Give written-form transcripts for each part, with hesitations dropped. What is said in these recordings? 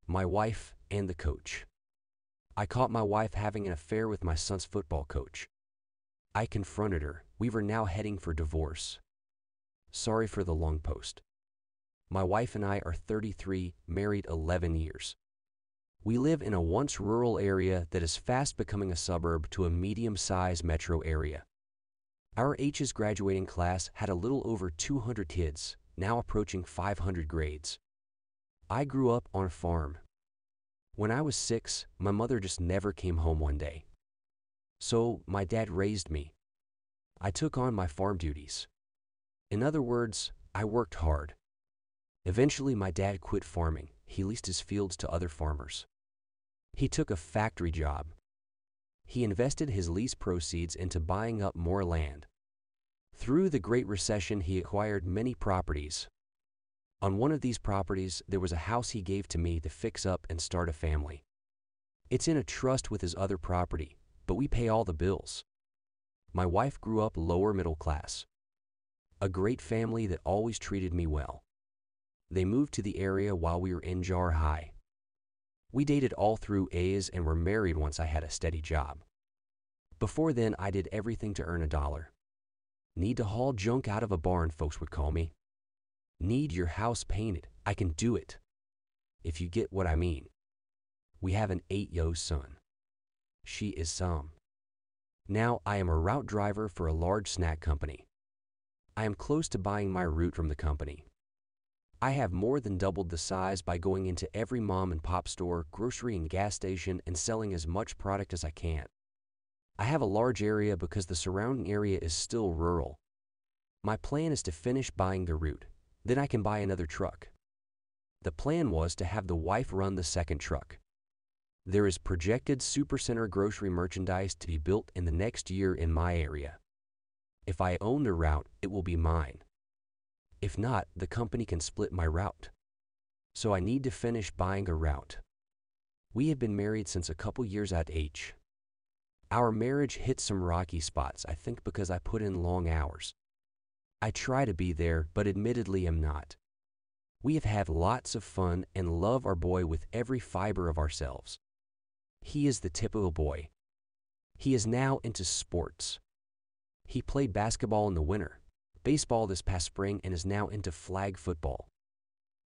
my wife, and the coach. I caught my wife having an affair with my son's football coach. I confronted her. We were now heading for divorce. Sorry for the long post. My wife and I are 33, married 11 years. We live in a once rural area that is fast becoming a suburb to a medium-sized metro area. Our H's graduating class had a little over 200 kids, now approaching 500 grades. I grew up on a farm. When I was 6, my mother just never came home one day. So my dad raised me. I took on my farm duties. In other words, I worked hard. Eventually, my dad quit farming. He leased his fields to other farmers. He took a factory job. He invested his lease proceeds into buying up more land. Through the Great Recession, he acquired many properties. On one of these properties, there was a house he gave to me to fix up and start a family. It's in a trust with his other property, but we pay all the bills. My wife grew up lower middle class. A great family that always treated me well. They moved to the area while we were in Jar High. We dated all through A's and were married once I had a steady job. Before then, I did everything to earn $1. Need to haul junk out of a barn, folks would call me. Need your house painted, I can do it. If you get what I mean. We have an 8-year-old son. She is some. Now I am a route driver for a large snack company. I am close to buying my route from the company. I have more than doubled the size by going into every mom and pop store, grocery and gas station and selling as much product as I can. I have a large area because the surrounding area is still rural. My plan is to finish buying the route. Then I can buy another truck. The plan was to have the wife run the second truck. There is projected supercenter grocery merchandise to be built in the next year in my area. If I own the route, it will be mine. If not, the company can split my route. So I need to finish buying a route. We have been married since a couple years at age. Our marriage hit some rocky spots, I think because I put in long hours. I try to be there, but admittedly am not. We have had lots of fun and love our boy with every fiber of ourselves. He is the typical boy. He is now into sports. He played basketball in the winter, baseball this past spring, and is now into flag football.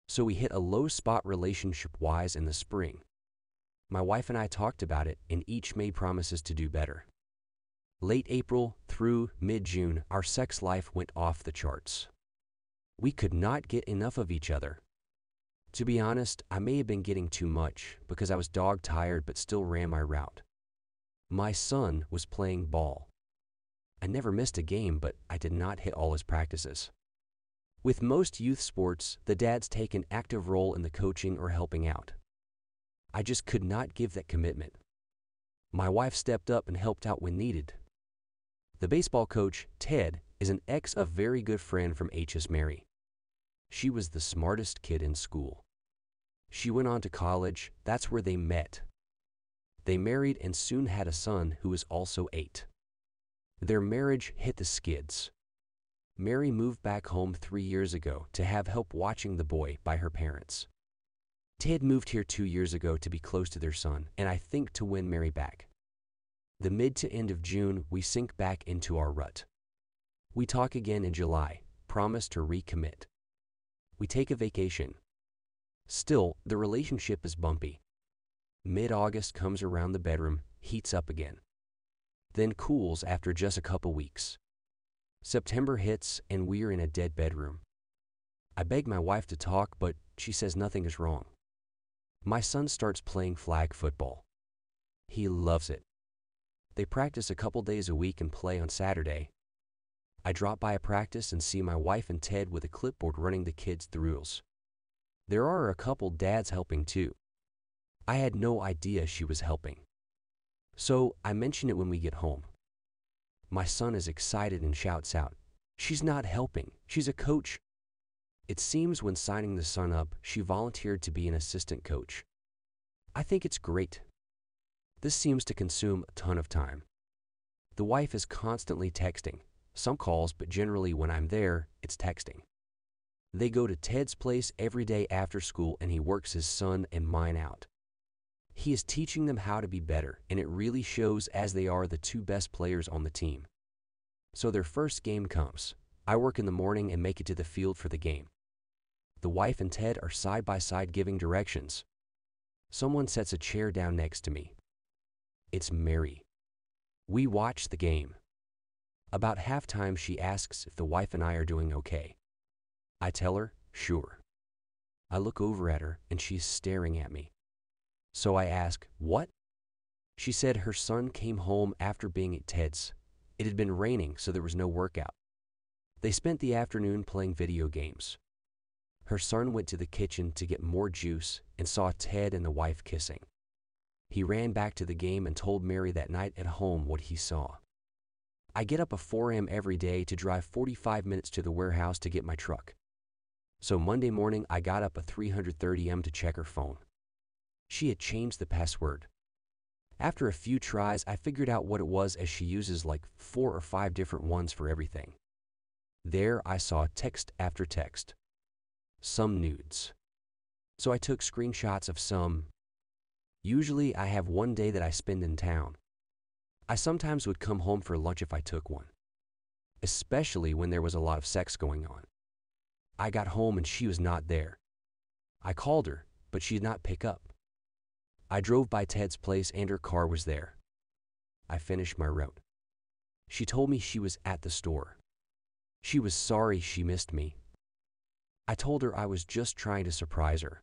So we hit a low spot relationship-wise in the spring. My wife and I talked about it and each made promises to do better. Late April through mid-June, our sex life went off the charts. We could not get enough of each other. To be honest, I may have been getting too much because I was dog-tired but still ran my route. My son was playing ball. I never missed a game, but I did not hit all his practices. With most youth sports, the dads take an active role in the coaching or helping out. I just could not give that commitment. My wife stepped up and helped out when needed. The baseball coach, Ted, is an ex of very good friend from H's Mary. She was the smartest kid in school. She went on to college. That's where they met. They married and soon had a son who was also 8. Their marriage hit the skids. Mary moved back home 3 years ago to have help watching the boy by her parents. Ted moved here 2 years ago to be close to their son, and I think to win Mary back. The mid to end of June, we sink back into our rut. We talk again in July, promise to recommit. We take a vacation. Still, the relationship is bumpy. Mid-August comes around, the bedroom heats up again. Then cools after just a couple weeks. September hits and we're in a dead bedroom. I beg my wife to talk, but she says nothing is wrong. My son starts playing flag football. He loves it. They practice a couple days a week and play on Saturday. I drop by a practice and see my wife and Ted with a clipboard running the kids through rules. There are a couple dads helping too. I had no idea she was helping. So I mention it when we get home. My son is excited and shouts out, "She's not helping, she's a coach." It seems when signing the son up, she volunteered to be an assistant coach. I think it's great. This seems to consume a ton of time. The wife is constantly texting, some calls, but generally when I'm there, it's texting. They go to Ted's place every day after school and he works his son and mine out. He is teaching them how to be better, and it really shows as they are the two best players on the team. So their first game comes. I work in the morning and make it to the field for the game. The wife and Ted are side by side giving directions. Someone sets a chair down next to me. It's Mary. We watch the game. About halftime, she asks if the wife and I are doing okay. I tell her, sure. I look over at her and she's staring at me. So I ask, what? She said her son came home after being at Ted's. It had been raining, so there was no workout. They spent the afternoon playing video games. Her son went to the kitchen to get more juice and saw Ted and the wife kissing. He ran back to the game and told Mary that night at home what he saw. I get up at 4 a.m. every day to drive 45 minutes to the warehouse to get my truck. So Monday morning, I got up at 3:30 a.m. to check her phone. She had changed the password. After a few tries, I figured out what it was, as she uses like 4 or 5 different ones for everything. There I saw text after text. Some nudes. So I took screenshots of some. Usually I have one day that I spend in town. I sometimes would come home for lunch if I took one, especially when there was a lot of sex going on. I got home and she was not there. I called her, but she did not pick up. I drove by Ted's place and her car was there. I finished my route. She told me she was at the store. She was sorry she missed me. I told her I was just trying to surprise her.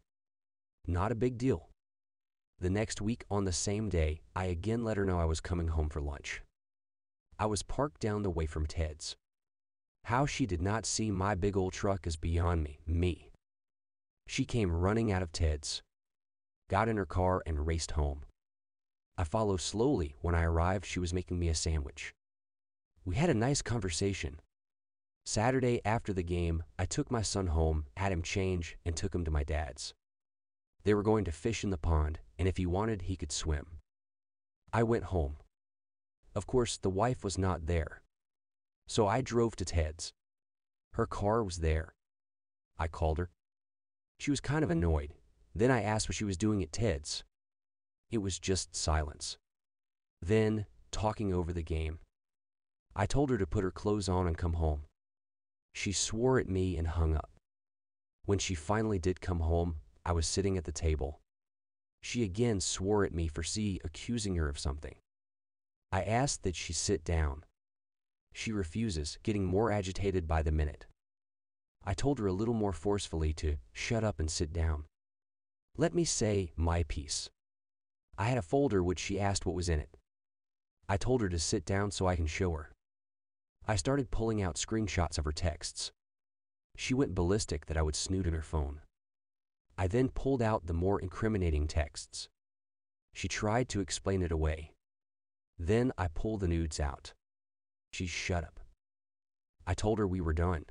Not a big deal. The next week on the same day, I again let her know I was coming home for lunch. I was parked down the way from Ted's. How she did not see my big old truck is beyond me. She came running out of Ted's, got in her car and raced home. I followed slowly. When I arrived, she was making me a sandwich. We had a nice conversation. Saturday after the game, I took my son home, had him change, and took him to my dad's. They were going to fish in the pond, and if he wanted, he could swim. I went home. Of course, the wife was not there. So I drove to Ted's. Her car was there. I called her. She was kind of annoyed. Then I asked what she was doing at Ted's. It was just silence. Then, talking over the game, I told her to put her clothes on and come home. She swore at me and hung up. When she finally did come home, I was sitting at the table. She again swore at me for accusing her of something. I asked that she sit down. She refuses, getting more agitated by the minute. I told her a little more forcefully to shut up and sit down. Let me say my piece. I had a folder which she asked what was in it. I told her to sit down so I can show her. I started pulling out screenshots of her texts. She went ballistic that I would snoot in her phone. I then pulled out the more incriminating texts. She tried to explain it away. Then I pulled the nudes out. She shut up. I told her we were done.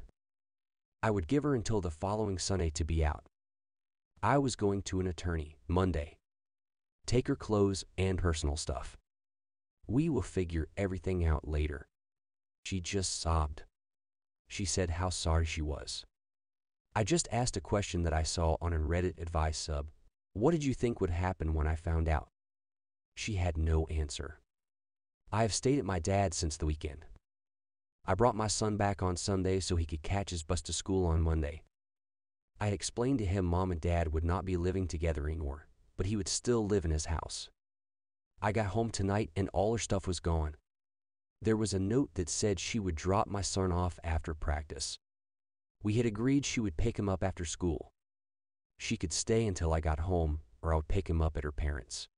I would give her until the following Sunday to be out. I was going to an attorney Monday. Take her clothes and personal stuff. We will figure everything out later. She just sobbed. She said how sorry she was. I just asked a question that I saw on a Reddit advice sub. What did you think would happen when I found out? She had no answer. I have stayed at my dad's since the weekend. I brought my son back on Sunday so he could catch his bus to school on Monday. I had explained to him Mom and Dad would not be living together anymore, but he would still live in his house. I got home tonight and all her stuff was gone. There was a note that said she would drop my son off after practice. We had agreed she would pick him up after school. She could stay until I got home, or I would pick him up at her parents'.